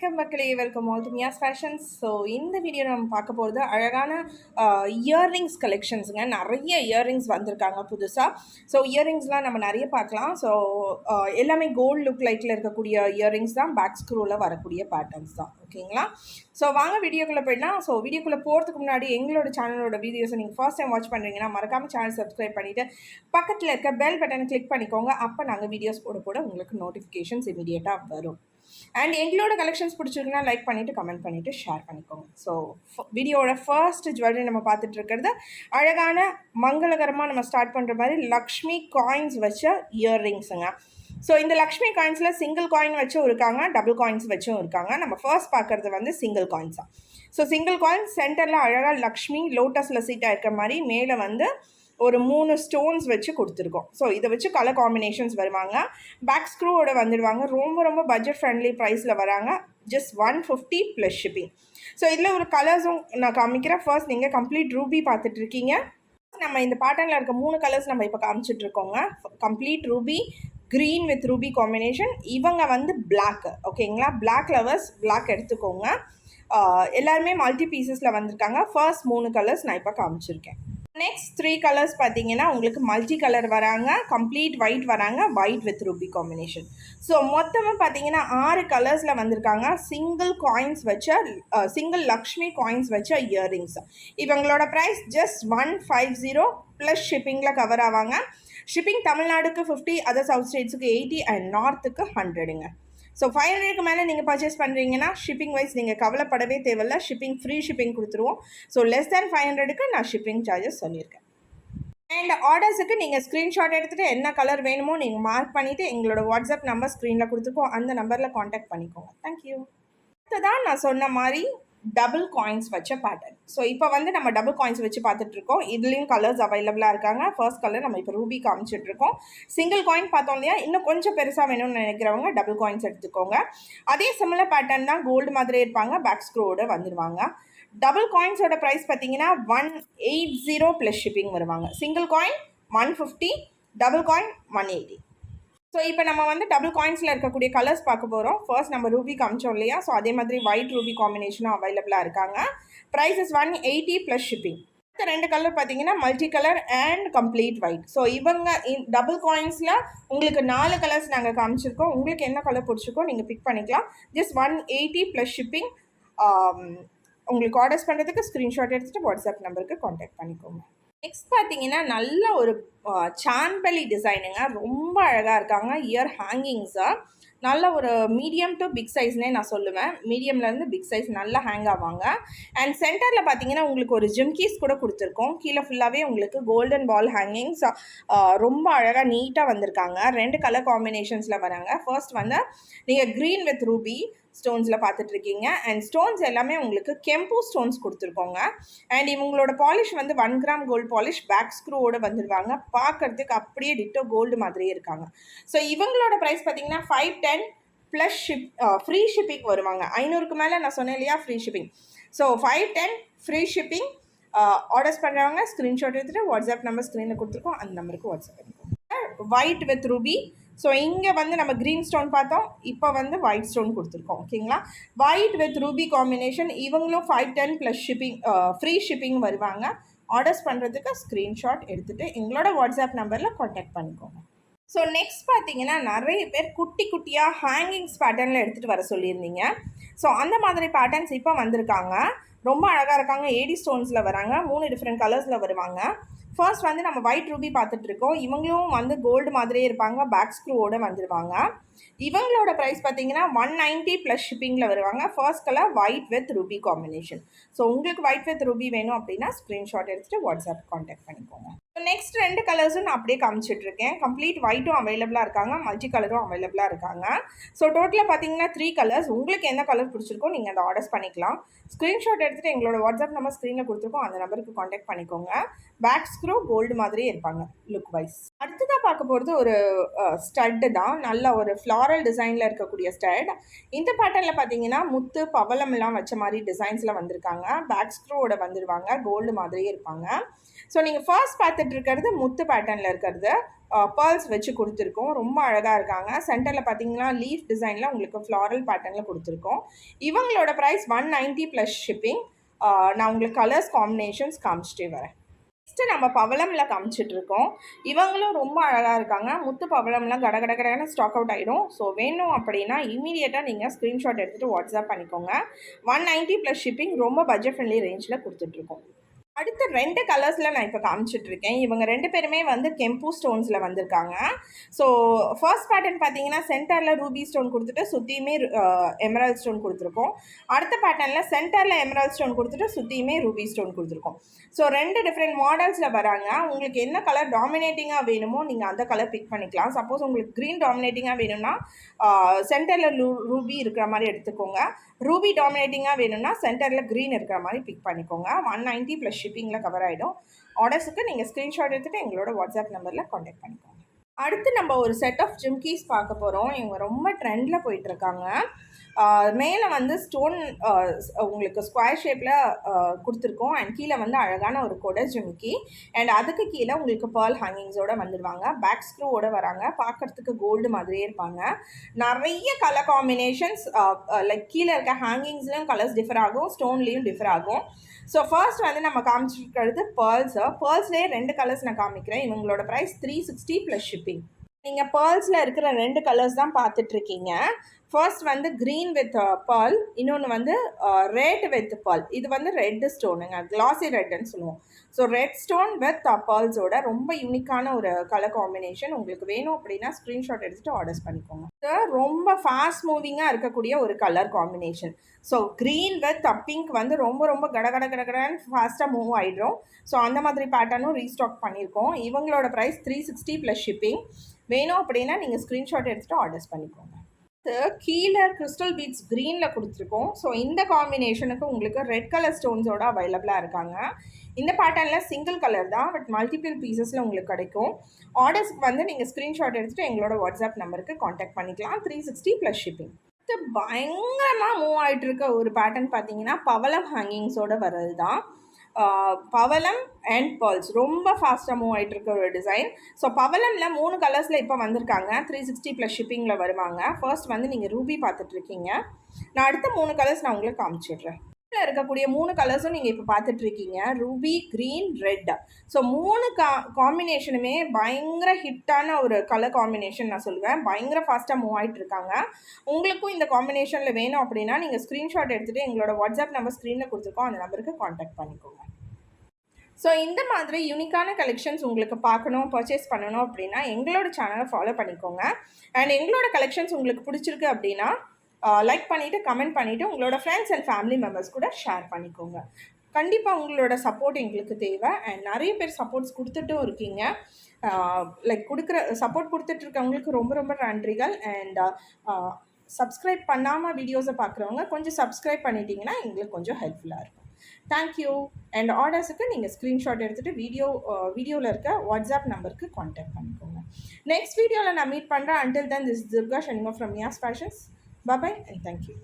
வணக்கம் மக்களே, welcome all to Mia's fashions. So இந்த வீடியோ நம்ம பார்க்க போகிறது அழகான இயர்ரிங்ஸ் கலெக்ஷன்ஸுங்க. நிறைய இயர்ரிங்ஸ் வந்திருக்காங்க புதுசாக. ஸோ இயர்ரிங்ஸ்லாம் நம்ம நிறைய பார்க்கலாம். ஸோ எல்லாமே கோல்டு லுக் லைட்டில் இருக்கக்கூடிய இயர்ரிங்ஸ் தான், பேக் ஸ்க்ரூவில் வரக்கூடிய பேட்டர்ன்ஸ் தான். ஓகேங்களா? ஸோ வாங்க வீடியோக்குள்ளே போயிடலாம். ஸோ வீடியோக்குள்ளே போகிறதுக்கு முன்னாடி எங்களோட சேனலோட வீடியோஸை நீங்கள் ஃபர்ஸ்ட் டைம் வாட்ச் பண்ணுறீங்கன்னா மறக்காமல் சேனல் சப்ஸ்கிரைப் பண்ணிவிட்டு பக்கத்தில் இருக்க பெல் பட்டனை கிளிக் பண்ணிக்கோங்க. அப்போ நாங்கள் வீடியோஸ் போட உங்களுக்கு நோட்டிஃபிகேஷன்ஸ் இமீடியட்டாக வரும். அண்ட் எங்களோட கலெக்ஷன்ஸ் பிடிச்சிருக்குன்னா லைக் பண்ணிவிட்டு கமெண்ட் பண்ணிவிட்டு ஷேர் பண்ணிக்கோங்க. ஸோ வீடியோவோட ஃபர்ஸ்ட் ஜுவல்லரி நம்ம பார்த்துட்டு இருக்கிறது அழகான மங்களகரமாக நம்ம ஸ்டார்ட் பண்ணுற மாதிரி லக்ஷ்மி காயின்ஸ் வச்ச இயர்ரிங்ஸுங்க. ஸோ இந்த லக்ஷ்மி காயின்ஸில் சிங்கிள் காயின் வச்சும் இருக்காங்க, டபுள் காயின்ஸ் வச்சும் இருக்காங்க. நம்ம ஃபர்ஸ்ட் பார்க்குறது வந்து சிங்கிள் காயின்ஸ் தான். ஸோ சிங்கிள் காயின் சென்டரில் அழகாக லக்ஷ்மி லோட்டஸில் சீட்டாக இருக்கிற மாதிரி மேலே வந்து ஒரு 3 ஸ்டோன்ஸ் வச்சு கொடுத்துருக்கோம். ஸோ இதை வச்சு கலர் காம்பினேஷன்ஸ் வருவாங்க. பேக் ஸ்க்ரூவோட வந்துடுவாங்க. ரொம்ப பட்ஜெட் ஃப்ரெண்ட்லி ப்ரைஸில் வராங்க. Just 150 plus shipping. ஸோ இதில் ஒரு கலர்ஸும் நான் காமிக்கிறேன். ஃபர்ஸ்ட் நீங்கள் கம்ப்ளீட் ரூபி பார்த்துட்ருக்கீங்க. நம்ம இந்த பேட்டர்னில் இருக்க 3 கலர்ஸ் நம்ம இப்போ காமிச்சிட்ருக்கோங்க. Complete ruby, green with ruby combination. இவங்க வந்து பிளாக். ஓகேங்களா? பிளாக் லவர்ஸ் பிளாக் எடுத்துக்கோங்க. எல்லாருமே மல்டி பீசஸில் வந்திருக்காங்க. ஃபர்ஸ்ட் 3 கலர்ஸ் நான் இப்போ காமிச்சிருக்கேன். நெக்ஸ்ட் 3 கலர்ஸ் பார்த்தீங்கன்னா உங்களுக்கு மல்டி கலர் வராங்க, கம்ப்ளீட் ஒயிட் வராங்க, white with ruby combination. So மொத்தமாக பார்த்தீங்கன்னா 6 கலர்ஸில் வந்திருக்காங்க. சிங்கிள் காயின்ஸ் வச்ச சிங்கிள் லக்ஷ்மி காயின்ஸ் வச்ச இயர்ரிங்ஸ். இவங்களோட ப்ரைஸ் ஜஸ்ட் 150 ப்ளஸ் ஷிப்பிங்கில் கவர் ஆவாங்க. ஷிப்பிங் தமிழ்நாடுக்கு 50, அதர் சவுத் ஸ்டேட்ஸுக்கு 80 அண்ட் நார்த்துக்கு 100ங்க. ஸோ 500க்கு மேலே நீங்கள் பர்ச்சேஸ் பண்ணுறீங்கன்னா ஷிப்பிங் வைஸ் நீங்கள் கவலைப்படவே தேவையில்ல. ஷிப்பிங் ஃப்ரீ ஷிப்பிங் கொடுத்துருவோம். ஸோ லெஸ் தேன் 500க்கு நான் ஷிப்பிங் சார்ஜஸ் சொல்லியிருக்கேன். அண்ட் ஆர்டர்ஸுக்கு நீங்கள் ஸ்க்ரீன்ஷாட் எடுத்துகிட்டு என்ன கலர் வேணுமோ நீங்கள் மார்க் பண்ணிவிட்டு எங்களோட வாட்ஸ்அப் நம்பர் ஸ்க்ரீனில் கொடுத்துருக்கோம். அந்த நம்பரில் காண்டாக்ட் பண்ணிக்கோங்க. தேங்க்யூ. அடுத்ததான் நான் சொன்ன மாதிரி டபுள் காயின்ஸ் வச்ச பேட்டர்ன். ஸோ இப்போ வந்து நம்ம டபுள் காயின்ஸ் வச்சு பார்த்துட்ருக்கோம். இதுலேயும் கலர்ஸ் அவைலபிளாக இருக்காங்க. ஃபர்ஸ்ட் கலர் நம்ம இப்போ ரூபி காமிச்சிட்ருக்கோம். சிங்கிள் காயின் பார்த்தோம் இல்லையா? இன்னும் கொஞ்சம் பெருசாக வேணும்னு நினைக்கிறவங்க டபுள் காயின்ஸ் எடுத்துக்கோங்க. அதே சிமிலர் பேட்டர்ன் தான், கோல்டு மாதிரியே இருப்பாங்க, பேக் ஸ்க்ரூவோட வந்துடுவாங்க. டபுள் காயின்ஸோட ப்ரைஸ் பார்த்தீங்கன்னா 180 ப்ளஸ் ஷிப்பிங் வருவாங்க. Single coin 150, double coin 180. So இப்போ நம்ம வந்து டபுள் காயின்ஸில் இருக்கக்கூடிய கலர்ஸ் பார்க்க போகிறோம். ஃபர்ஸ்ட் நம்ம ரூபி காமிச்சோம் இல்லையா? ஸோ அதே மாதிரி ஒயிட் ரூபி காம்பினேஷனும் அவைலபிளாக இருக்காங்க. Prices 180 plus shipping. அடுத்த 2 கலர் பார்த்தீங்கன்னா multi colour and complete white. So இவங்க டபுள் காயின்ஸில் உங்களுக்கு 4 கலர்ஸ் நாங்கள் காமிச்சிருக்கோம். உங்களுக்கு என்ன கலர் பிடிச்சிருக்கோ நீங்கள் பிக் பண்ணிக்கலாம். Just 180 plus shipping. உங்களுக்கு ஆர்டர்ஸ் பண்ணுறதுக்கு ஸ்க்ரீன்ஷாட் எடுத்துகிட்டு வாட்ஸ்அப் நம்பருக்கு காண்டாக்ட் பண்ணிக்கோங்க. நெக்ஸ்ட் பார்த்தீங்கன்னா நல்ல ஒரு சாம்பலி டிசைனுங்க. ரொம்ப அழகாக இருக்காங்க. இயர் ஹேங்கிங்ஸாக நல்ல ஒரு மீடியம் டு பிக் சைஸ்னே நான் சொல்லுவேன். மீடியம்லேருந்து பிக் சைஸ் நல்லா ஹேங் ஆவாங்க. அண்ட் சென்டரில் பார்த்தீங்கன்னா உங்களுக்கு ஒரு ஜிம்கீஸ் கூட கொடுத்துருக்கோம். கீழே ஃபுல்லாகவே உங்களுக்கு கோல்டன் பால் ஹேங்கிங்ஸ் ரொம்ப அழகாக நீட்டாக வந்திருக்காங்க. 2 கலர் காம்பினேஷன்ஸில் வராங்க. ஃபர்ஸ்ட் வந்து நீங்கள் க்ரீன் வித் ரூபி ஸ்டோன்ஸில் பார்த்துட்ருக்கீங்க. அண்ட் ஸ்டோன்ஸ் எல்லாமே உங்களுக்கு கெம்பு ஸ்டோன்ஸ் கொடுத்துருக்கோங்க. அண்ட் இவங்களோட பாலிஷ் வந்து 1 கிராம் கோல்டு பாலிஷ், பேக் ஸ்க்ரூவோடு வந்துடுவாங்க. பார்க்குறதுக்கு அப்படியே டிட்டோ கோல்டு மாதிரியே இருக்காங்க. ஸோ இவங்களோட ப்ரைஸ் பார்த்தீங்கன்னா 510 ப்ளஸ் ஃப்ரீ ஷிப்பிங் வருவாங்க. 500க்கு மேலே நான் சொன்னேன் இல்லையா, free shipping. So 510 free shipping. Orders பண்ணுறவங்க ஸ்க்ரீன்ஷாட் எடுத்துகிட்டு வாட்ஸ்அப் நம்பர் ஸ்க்ரீனில் கொடுத்துருக்கோம். அந்த நம்பருக்கு வாட்ஸ்அப் பண்ணிக்கோங்க. White with Ruby. ஸோ இங்கே வந்து நம்ம க்ரீன் ஸ்டோன் பார்த்தோம், இப்போ வந்து ஒயிட் ஸ்டோன் கொடுத்துருக்கோம். ஓகேங்களா? White with ruby combination. இவங்களும் 510 ப்ளஸ் ஷிப்பிங் ஃப்ரீ ஷிப்பிங் வருவாங்க. ஆர்டர்ஸ் பண்ணுறதுக்கு ஸ்க்ரீன்ஷாட் எடுத்துகிட்டு எங்களோட வாட்ஸ்அப் நம்பரில் காண்டாக்ட் பண்ணிக்கோங்க. ஸோ நெக்ஸ்ட் பார்த்தீங்கன்னா நிறைய பேர் குட்டி குட்டியாக ஹேங்கிங்ஸ் பேட்டர்னில் எடுத்துகிட்டு வர சொல்லியிருந்தீங்க. ஸோ அந்த மாதிரி பேட்டர்ன்ஸ் இப்போ வந்திருக்காங்க. ரொம்ப அழகாக இருக்காங்க. ஏடி ஸ்டோன்ஸில் வராங்க. 3 டிஃப்ரெண்ட் கலர்ஸில் வருவாங்க. ஃபர்ஸ்ட் வந்து நம்ம ஒயிட் ரூபி பார்த்துட்ருக்கோம். இவங்களும் வந்து கோல்டு மாதிரியே இருப்பாங்க, பேக் ஸ்க்ரூவோடு வந்துடுவாங்க. இவங்களோட ப்ரைஸ் பார்த்தீங்கன்னா 190 ப்ளஸ் ஷிப்பிங்கில் வருவாங்க. First colour white with ruby combination. So உங்களுக்கு ஒயிட் வித் ரூபி வேணும் அப்படின்னா ஸ்க்ரீன்ஷாட் எடுத்துகிட்டு வாட்ஸ்அப் காண்டாக்ட் பண்ணிக்கோங்க. நெக்ஸ்ட் 2 கலர்ஸும் நான் அப்படியே காமிச்சிட்ருக்கேன். கம்ப்ளீட் ஒயிட்டும் அவைலபிளாக இருக்காங்க, மல்டி கலரும் அவைலபிளாக இருக்காங்க. ஸோ டோட்டலாக பார்த்தீங்கன்னா 3 கலர்ஸ். உங்களுக்கு எந்த கலர் பிடிச்சிருக்கோ நீங்கள் அதை ஆர்டர்ஸ் பண்ணிக்கலாம். ஸ்க்ரீன்ஷாட் எடுத்துகிட்டு எங்களோட வாட்ஸ்அப் நம்பர் ஸ்க்ரீனில் கொடுத்துருக்கோம். அந்த நம்பருக்கு காண்டாக்ட் பண்ணிக்கோங்க. பேக் ஸ்க்ரூ கோல்டு மாதிரியே இருப்பாங்க லுக் வைஸ். அடுத்ததாக பார்க்க போகிறது ஒரு ஸ்டட்டு தான். நல்ல ஒரு ஃப்ளாரல் டிசைனில் இருக்கக்கூடிய ஸ்டட். இந்த பேட்டர்னில் பார்த்தீங்கன்னா முத்து பவளம்லாம் வச்ச மாதிரி டிசைன்ஸில் வந்திருக்காங்க. பேக் ஸ்க்ரூவோட வந்துடுவாங்க, கோல்டு மாதிரியே இருப்பாங்க. ஸோ நீங்கள் ஃபர்ஸ்ட் பார்த்துட்டு இருக்கிறது முத்து பேட்டர்னில் இருக்கிறது. பேர்ல்ஸ் வச்சு கொடுத்துருக்கோம். ரொம்ப அழகாக இருக்காங்க. சென்டரில் பார்த்தீங்கன்னா லீஃப் டிசைனில் உங்களுக்கு ஃப்ளாரல் பேட்டர்னில் கொடுத்துருக்கோம். இவங்களோட ப்ரைஸ் 190 ப்ளஸ் ஷிப்பிங். நான் உங்களுக்கு கலர்ஸ் காம்பினேஷன்ஸ் காமிச்சிட்டே வரேன். நெக்ஸ்ட்டு நம்ம பவளமில் காமிச்சிட்ருக்கோம். இவங்களும் ரொம்ப அழகாக இருக்காங்க. முத்து பவளம்லாம் கடகடன்னு ஸ்டாக் அவுட் ஆகிடும். ஸோ வேணும் அப்படின்னா இமீடியட்டாக நீங்கள் ஸ்க்ரீன்ஷாட் எடுத்துகிட்டு வாட்ஸ்அப் பண்ணிக்கோங்க. 190 ப்ளஸ் ஷிப்பிங். ரொம்ப பட்ஜெட் ஃப்ரெண்ட்லி ரேஞ்சில் கொடுத்துட்ருக்கோம். அடுத்த 2 கலர்ஸில் நான் இப்போ காமிச்சிட்ருக்கேன். இவங்க 2 பேருமே வந்து கெம்பு ஸ்டோன்ஸில் வந்திருக்காங்க. ஸோ ஃபர்ஸ்ட் பேட்டர்ன் பார்த்தீங்கன்னா சென்டரில் ரூபி ஸ்டோன் கொடுத்துட்டு சுற்றியுமே எமரால்ட் ஸ்டோன் கொடுத்துருக்கோம். அடுத்த பேட்டர்னில் சென்டரில் எமரால்ட் ஸ்டோன் கொடுத்துட்டு சுற்றியுமே ரூபி ஸ்டோன் கொடுத்துருக்கோம். ஸோ 2 டிஃப்ரெண்ட் மாடல்ஸில் வராங்க. உங்களுக்கு என்ன கலர் டாமினேட்டிங்காக வேணுமோ நீங்கள் அந்த கலர் பிக் பண்ணிக்கலாம். சப்போஸ் உங்களுக்கு க்ரீன் டாமினேட்டிங்காக வேணும்னா சென்டரில் ரூபி இருக்கிற மாதிரி எடுத்துக்கோங்க. ரூபி டாமினேட்டிங்காக வேணும்னா சென்டரில் க்ரீன் இருக்கிற மாதிரி பிக் பண்ணிக்கோங்க. 190 ப்ளஸ் ஷிப்பிங்கில் கவர் ஆகிடும். ஆர்டர்ஸுக்கு நீங்கள் ஸ்க்ரீன்ஷாட் எடுத்துகிட்டு எங்களோட வாட்ஸ்அப் நம்பரில் காண்டாக்ட் பண்ணிக்கோங்க. அடுத்து நம்ம ஒரு செட் ஆஃப் ஜிம்கீஸ் பார்க்க போகிறோம். இவங்க ரொம்ப ட்ரெண்டில் போயிட்டுருக்காங்க. மேலே வந்து ஸ்டோன் உங்களுக்கு ஸ்கொயர் ஷேப்பில் கொடுத்துருக்கோம். அண்ட் கீழே வந்து அழகான ஒரு கொடை ஜிம்கி. அண்ட் அதுக்கு கீழே உங்களுக்கு பேர்ல் ஹேங்கிங்ஸோடு வந்துடுவாங்க. பேக் ஸ்க்ரூவோடு வராங்க. பார்க்குறதுக்கு கோல்டு மாதிரியே இருப்பாங்க. நிறைய கலர் காம்பினேஷன்ஸ் லைக் கீழே இருக்க ஹேங்கிங்ஸ்லையும் கலர்ஸ் டிஃபர் ஆகும், ஸ்டோன்லேயும் டிஃபர் ஆகும். ஸோ ஃபர்ஸ்ட் வந்து நம்ம காமிச்சிருக்கிறது பேர்ல்ஸ்லேயே 2 கலர்ஸ் நான் காமிக்கிறேன். இவங்களோட ப்ரைஸ் 360 ப்ளஸ் ஷிப்பிங். நீங்கள் பேர்ல்ஸில் இருக்கிற 2 கலர்ஸ் தான் பார்த்துட்ருக்கீங்க. ஃபர்ஸ்ட் வந்து க்ரீன் வித் பேர்ல், இன்னொன்று வந்து ரெட் வித் பேர்ல். இது வந்து ரெட் ஸ்டோனுங்க, கிளாசி ரெட்டுன்னு சொல்லுவோம். ஸோ ரெட் ஸ்டோன் வித் பேர்ல்ஸோட ரொம்ப யூனிக்கான ஒரு கலர் காம்பினேஷன். உங்களுக்கு வேணும் அப்படின்னா ஸ்க்ரீன்ஷாட் எடுத்துகிட்டு ஆர்டர்ஸ் பண்ணிக்கோங்க. ரொம்ப ஃபாஸ்ட் மூவிங்காக இருக்கக்கூடிய ஒரு colour combination. So green with pink வந்து ரொம்ப கடகடன்னு ஃபாஸ்ட்டாக மூவ் ஆகிடும். ஸோ அந்த மாதிரி பேட்டர்னும் ரீஸ்டாக் பண்ணியிருக்கோம். இவங்களோட ப்ரைஸ் 360 ப்ளஸ் ஷிப்பிங். வேணும் அப்படின்னா நீங்கள் ஸ்க்ரீன்ஷாட் எடுத்துகிட்டு ஆர்டர்ஸ் பண்ணிக்கோங்க. கீழே கிறிஸ்டல் பீட்ஸ் க்ரீனில் கொடுத்துருக்கோம். ஸோ இந்த காம்பினேஷனுக்கு உங்களுக்கு ரெட் கலர் ஸ்டோன்ஸோட அவைலபிளாக இருக்காங்க. இந்த பேட்டர்னில் சிங்கிள் கலர் தான், பட் மல்டிபிள் பீசஸில் உங்களுக்கு கிடைக்கும். ஆர்டர்ஸ்க்கு வந்து நீங்கள் ஸ்க்ரீன்ஷாட் எடுத்துகிட்டு எங்களோட வாட்ஸ்அப் நம்பருக்கு காண்டாக்ட் பண்ணிக்கலாம். 360 ப்ளஸ் ஷிப்பிங். பயங்கரமாக மூவ் ஆகிட்டு இருக்க ஒரு பேட்டர்ன் பார்த்தீங்கன்னா பவளம் ஹேங்கிங்ஸோடு வர்றது தான். பவளம் அண்ட் பேர்ல்ஸ் ரொம்ப ஃபாஸ்ட்டாக மூவ் ஆகிட்டு இருக்க ஒரு டிசைன். ஸோ பவளமில் 3 கலர்ஸில் இப்போ வந்திருக்காங்க. 360 ப்ளஸ் ஷிப்பிங்கில் வருவாங்க. ஃபர்ஸ்ட் வந்து நீங்கள் ரூபி பார்த்துட்ருக்கீங்க. நான் அடுத்த 3 கலர்ஸ் நான் உங்களுக்கு காமிச்சிடுறேன். இருக்கக்கூடிய 3 கலர்ஸும் நீங்கள் இப்போ பார்த்துட்ருக்கீங்க. Ruby, green, red. ஸோ 3 காம்பினேஷனுமே பயங்கர ஹிட்டான ஒரு கலர் காம்பினேஷன் நான் சொல்லுவேன். பயங்கர ஃபாஸ்ட்டாக மூவ் ஆகிட்டு இருக்காங்க. உங்களுக்கும் இந்த காம்பினேஷனில் வேணும் அப்படின்னா நீங்கள் ஸ்க்ரீன்ஷாட் எடுத்துகிட்டு எங்களோட வாட்ஸ்அப் நம்பர் ஸ்க்ரீனில் கொடுத்துருக்கோம், அந்த நம்பருக்கு காண்டாக்ட் பண்ணிக்கோங்க. ஸோ இந்த மாதிரி யூனிக்கான கலெக்ஷன்ஸ் உங்களுக்கு பார்க்கணும், பர்ச்சேஸ் பண்ணணும் அப்படின்னா எங்களோட சேனலை ஃபாலோ பண்ணிக்கோங்க. அண்ட் எங்களோட கலெக்ஷன்ஸ் உங்களுக்கு பிடிச்சிருக்கு அப்படின்னா லைக் பண்ணிவிட்டு கமெண்ட் பண்ணிவிட்டு உங்களோட ஃப்ரெண்ட்ஸ் அண்ட் ஃபேமிலி மெம்பர்ஸ் கூட ஷேர் பண்ணிக்கோங்க. கண்டிப்பாக உங்களோட சப்போர்ட் எங்களுக்கு தேவை. அண்ட் நிறைய பேர் சப்போர்ட்ஸ் கொடுத்துட்டும் இருக்கீங்க. லைக் சப்போர்ட் கொடுத்துட்ருக்கவங்களுக்கு ரொம்ப நன்றிகள். அண்ட் சப்ஸ்கிரைப் பண்ணாமல் வீடியோஸை பார்க்குறவங்க கொஞ்சம் சப்ஸ்கிரைப் பண்ணிட்டீங்கன்னா எங்களுக்கு கொஞ்சம் ஹெல்ப்ஃபுல்லாக இருக்கும். தேங்க்யூ. அண்ட் ஆர்டர்ஸுக்கு நீங்கள் ஸ்க்ரீன்ஷாட் எடுத்துகிட்டு வீடியோவில் இருக்க வாட்ஸ்அப் நம்பருக்கு காண்டாக்ட் பண்ணிக்கோங்க. நெக்ஸ்ட் வீடியோவில் நான் மீட் பண்ணுறேன். Until then, this is Durga Shanima from Mia's Fashions. Bye-bye and thank you.